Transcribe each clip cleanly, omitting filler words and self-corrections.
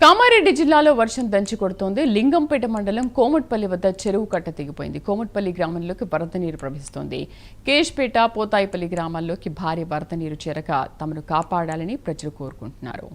కామారెడ్డి జిల్లాలో వర్షం దంచి కొడుతోంది. లింగంపేట మండలం కోమట్పల్లి వద్ద చెరువు కట్ట తెగిపోయింది. కోమట్పల్లి గ్రామంలోకి వరద నీరు ప్రవహిస్తోంది. కేష్పేట, పోతాయిపల్లి గ్రామాల్లోకి భారీ వరద నీరు చేరక తమను కాపాడాలని ప్రజలు కోరుకుంటున్నారు.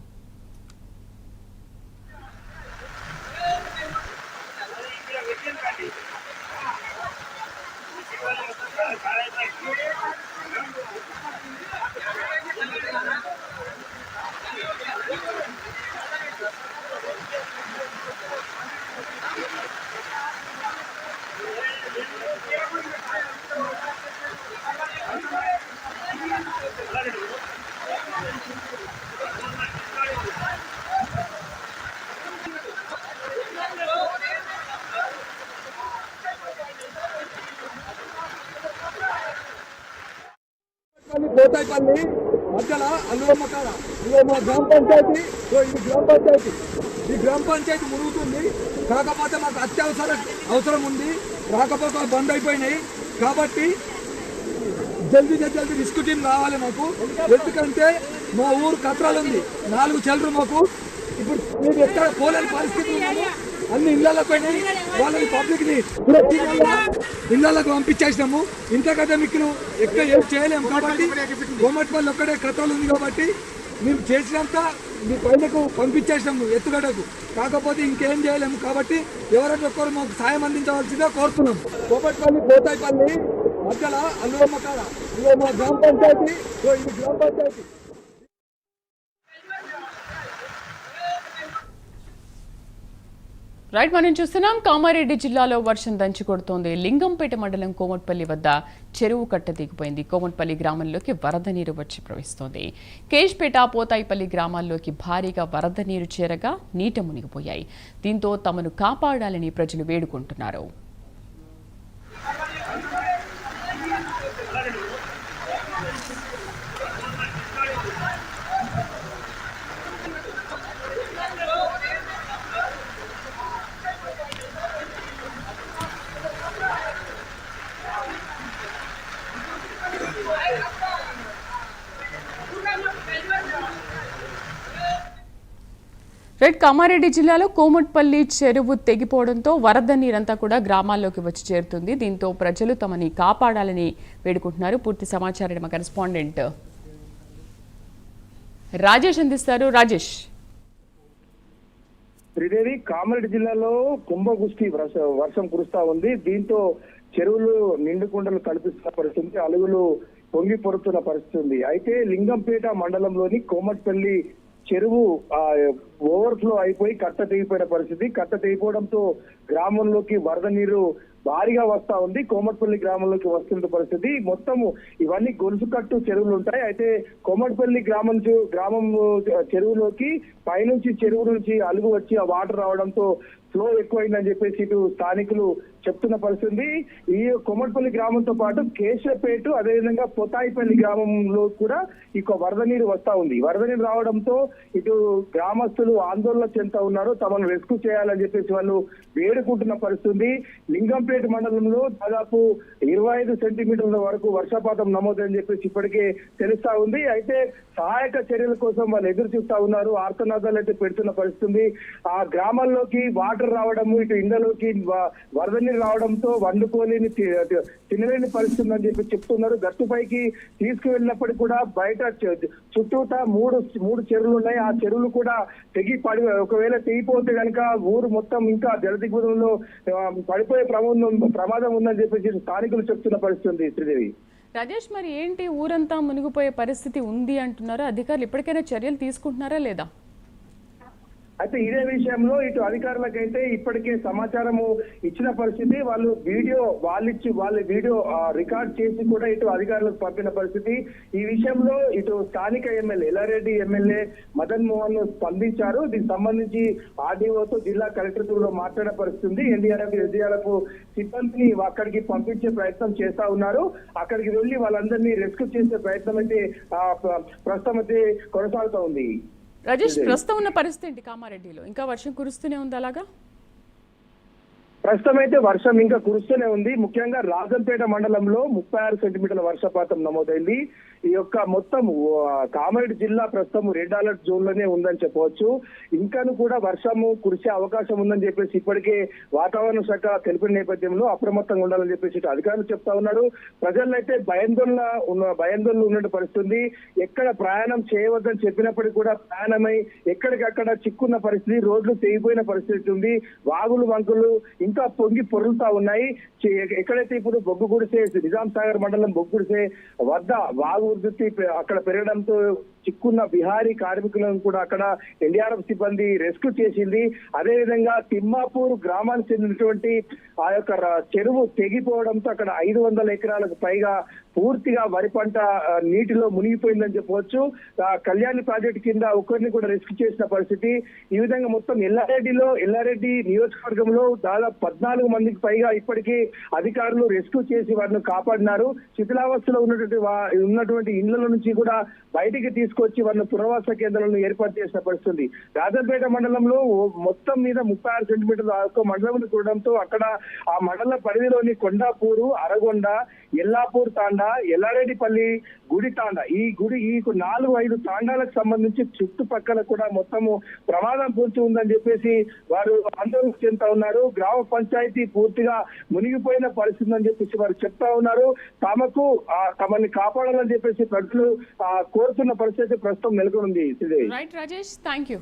పోతాయిపల్లి మధ్యలో అల్లువమ్మకాడ ఇదో మా గ్రామ పంచాయతీ. ఈ గ్రామ పంచాయతీ మురుగుతుంది. కాకపోతే మాకు అవసరం ఉంది. రాకపోతే బంద్ అయిపోయినాయి. కాబట్టి జల్దీ రిస్క్ టీం కావాలి మాకు. ఎందుకంటే మా ఊరు కట్రాలు ఉంది, 4 చెల్లు మాకు. ఇప్పుడు మేము ఎక్కడ పోలేని పరిస్థితి ఉన్నాము. అన్ని ఇళ్లలో పోయినాయి. వాళ్ళని పబ్లిక్ ని ఇళ్లకు పంపించేసినాము. ఇంతకంటే మీకు ఎక్కడ ఏం చేయలేము. కాబట్టి కోమట్పల్లి ఒక్కడే కట్రాలు ఉంది కాబట్టి మేము చేసినంత మీ పైనకు పంపించేసినాము ఎత్తుగడకు. కాకపోతే ఇంకేం చేయలేము. కాబట్టి ఎవరైనా ఒక్కరు మాకు సాయం అందించవలసిందిగా కోరుతున్నాం. కోమట్పల్లి పోతాయిపల్లి మధ్యలో అల్లువమ్మకాడ ఇదో మా గ్రామ పంచాయతీ. ఇది గ్రామ పంచాయతీ. రైట్, మనం చూస్తున్నాం కామారెడ్డి జిల్లాలో వర్షం దంచి కొడుతోంది. లింగంపేట మండలం కోమట్పల్లి వద్ద చెరువు కట్ట దిగిపోయింది. కోమట్పల్లి గ్రామంలోకి వరద నీరు వచ్చి ప్రవహిస్తోంది. కేష్పేట, పోతాయిపల్లి గ్రామాల్లోకి భారీగా వరద నీరు చేరగా నీట మునిగిపోయాయి. దీంతో తమను కాపాడాలని ప్రజలు వేడుకుంటున్నారు. రైట్, కామారెడ్డి జిల్లాలో కోమట్పల్లి చెరువు తెగిపోవడంతో వరద నీరంతా కూడా గ్రామాల్లోకి వచ్చి చేరుతుంది. దీంతో ప్రజలు తమని కాపాడాలని వేడుకుంటున్నారు. పూర్తి సమాచారం మా కరెస్పాండెంట్ రాజేష్ అందిస్తారు. రాజేష్. శ్రీదేవి, కామారెడ్డి జిల్లాలో కుంభవృష్టి వర్షం కురుస్తా ఉంది. దీంతో చెరువులు నిండుకుండలు కల్పిస్తున్న పరిస్థితి, అలుగులు పొంగి పొరుతున్న పరిస్థితి ఉంది. అయితే లింగంపేట మండలంలోని కోమట్పల్లి చెరువు ఓవర్ఫ్లో అయిపోయి కట్ట తెగిపోయిన పరిస్థితి. కట్ట తెగిపోవడంతో గ్రామంలోకి వరద నీరు భారీగా వస్తా ఉంది. కోమట్పల్లి గ్రామంలోకి వస్తున్న పరిస్థితి. మొత్తము ఇవన్నీ గొలుసుకట్టు చెరువులు ఉంటాయి. అయితే కోమట్పల్లి గ్రామం చెరువులోకి పైనుంచి చెరువు నుంచి అలుగు వచ్చి ఆ వాటర్ రావడంతో ఫ్లో ఎక్కువైందని చెప్పేసి ఇటు స్థానికులు చెప్తున్న పరిస్థితి. ఈ కొమ్మట్పల్లి గ్రామంతో పాటు కేశపేట, అదేవిధంగా పోతాయిపల్లి గ్రామంలో కూడా ఇక వరద నీరు వస్తా ఉంది. వరద నీరు రావడంతో ఇటు గ్రామస్తులు ఆందోళన చెందుతా ఉన్నారు. తమను రెస్క్యూ చేయాలని చెప్పేసి వాళ్ళు వేడుకుంటున్న పరిస్థితి. లింగంపేట మండలంలో దాదాపు 25 సెంటీమీటర్ల వరకు వర్షపాతం నమోదని చెప్పేసి ఇప్పటికే తెలుస్తా ఉంది. అయితే సహాయక చర్యల కోసం వాళ్ళు ఎదురు చూస్తా ఉన్నారు. ఆర్తనాదాలు అయితే పెడుతున్న పరిస్థితి. ఆ గ్రామాల్లోకి వాటర్ రావడము, ఇటు ఇండ్లలోకి వరద నీరు రావడంతో వండుకోలేని తినలేని పరిస్థితి అని చెప్పి చెప్తున్నారు. గట్టుపైకి తీసుకువెళ్ళినప్పటికీ కూడా బయట చుట్టూతా మూడు చెరువులు ఉన్నాయి. ఆ చెరువులు కూడా ఒకవేళ తెగిపోతే కనుక ఊరు మొత్తం ఇంకా జలదిగ్బంధంలో పడిపోయే ప్రమాదం ఉందని చెప్పేసి స్థానికులు చెప్తున్న పరిస్థితి. శ్రీదేవి, రాజేష్, మరి ఏంటి ఊరంతా మునిగిపోయే పరిస్థితి ఉంది అంటున్నారు. అధికారులు ఇప్పటికైనా చర్యలు తీసుకుంటున్నారా లేదా? అయితే ఇదే విషయంలో ఇటు అధికారులకైతే ఇప్పటికే సమాచారము ఇచ్చిన పరిస్థితి. వాళ్ళు వాళ్ళ వీడియో రికార్డ్ చేసి కూడా ఇటు అధికారులకు పంపిన పరిస్థితి. ఈ విషయంలో ఇటు స్థానిక ఎమ్మెల్యే ఎల్లారెడ్డి ఎమ్మెల్యే మదన్ మోహన్ స్పందించారు. దీనికి సంబంధించి ఆర్డీఓతో జిల్లా కలెక్టర్తో మాట్లాడే పరిస్థితి. ఎన్డీఆర్ఎఫ్ సిబ్బందిని అక్కడికి పంపించే ప్రయత్నం చేస్తా ఉన్నారు. అక్కడికి వెళ్లి వాళ్ళందరినీ రెస్క్యూ చేసే ప్రయత్నం అయితే ప్రస్తుతం అయితే కొనసాగుతూ ఉంది. రాజేష్, ప్రస్తుతం ఉన్న పరిస్థితి ఏంటి కామారెడ్డిలో? ఇంకా వర్షం కురుస్తూనే ఉంది అలాగా? ప్రస్తుతం అయితే వర్షం ఇంకా కురుస్తూనే ఉంది. ముఖ్యంగా రాజంపేట మండలంలో 36 సెంటీమీటర్ల వర్షపాతం నమోదైంది. ఈ యొక్క మొత్తం కామారెడ్డి జిల్లా ప్రస్తుతం రెడ్ అలర్ట్ జోన్ లోనే ఉందని చెప్పవచ్చు. ఇంకాను కూడా వర్షము కురిసే అవకాశం ఉందని చెప్పేసి ఇప్పటికే వాతావరణ శాఖ తెలిపిన నేపథ్యంలో అప్రమత్తంగా ఉండాలని చెప్పేసి అధికారులు చెప్తా ఉన్నారు. ప్రజల్లో అయితే భయాందోళనలు ఉన్న పరిస్థితి. ఎక్కడ ప్రయాణం చేయవద్దని చెప్పినప్పటికీ కూడా ప్రయాణమై ఎక్కడికక్కడ చిక్కున్న పరిస్థితి, రోడ్లు తెగిపోయిన పరిస్థితి ఉంది. వాగులు వంకులు ఇంకా పొంగి పొరులుతా ఉన్నాయి. ఎక్కడైతే ఇప్పుడు బొగ్గు గుడిసే నిజాం సాగర్ మండలం బొగ్గు గుడిసే వద్ద వాగు ఉధృతి అక్కడ పెరగడంతో చిక్కున్న బిహారీ కార్మికులను కూడా అక్కడ ఎన్డీఆర్ఎఫ్ సిబ్బంది రెస్క్యూ చేసింది. అదేవిధంగా తిమ్మాపూర్ గ్రామానికి చెందినటువంటి ఆ యొక్క చెరువు తెగిపోవడంతో అక్కడ 500 ఎకరాలకు పైగా పూర్తిగా వరి పంట నీటిలో మునిగిపోయిందని చెప్పవచ్చు. కళ్యాణి ప్రాజెక్టు కింద ఒకరిని కూడా రెస్క్యూ చేసిన పరిస్థితి. ఈ విధంగా మొత్తం ఎల్లారెడ్డి నియోజకవర్గంలో దాదాపు 14 మందికి పైగా ఇప్పటికీ అధికారులు రెస్క్యూ చేసి వారిని కాపాడినారు. శిథిలావస్థలో ఉన్నటువంటి ఇళ్ల నుంచి కూడా బయటికి తీసుకొచ్చి వారిని పునరావాస కేంద్రాలను ఏర్పాటు చేసిన పరిస్థితి. రాజంపేట మండలంలో మొత్తం మీద 36 సెంటీమీటర్ల ఒక్క మండలం చూడడంతో అక్కడ ఆ మండల పరిధిలోని కొండాపూరు, అరగొండ, ఎల్లాపూర్ తాండా, ఎల్లారెడ్డిపల్లి, గుడి తాండా, ఈ 4-5 తాండాలకు సంబంధించి చుట్టుపక్కల కూడా మొత్తము ప్రమాదం పొంచి ఉందని చెప్పేసి వారు ఆందోళన చెందుతా ఉన్నారు. గ్రామ పంచాయతీ పూర్తిగా మునిగిపోయిన పరిస్థితి అని చెప్పేసి వారు చెప్తా ఉన్నారు. తమని కాపాడాలని చెప్పేసి ప్రజలు కోరుతున్న పరిస్థితి ప్రస్తుతం నెలకొంది. Right Rajesh, thank you.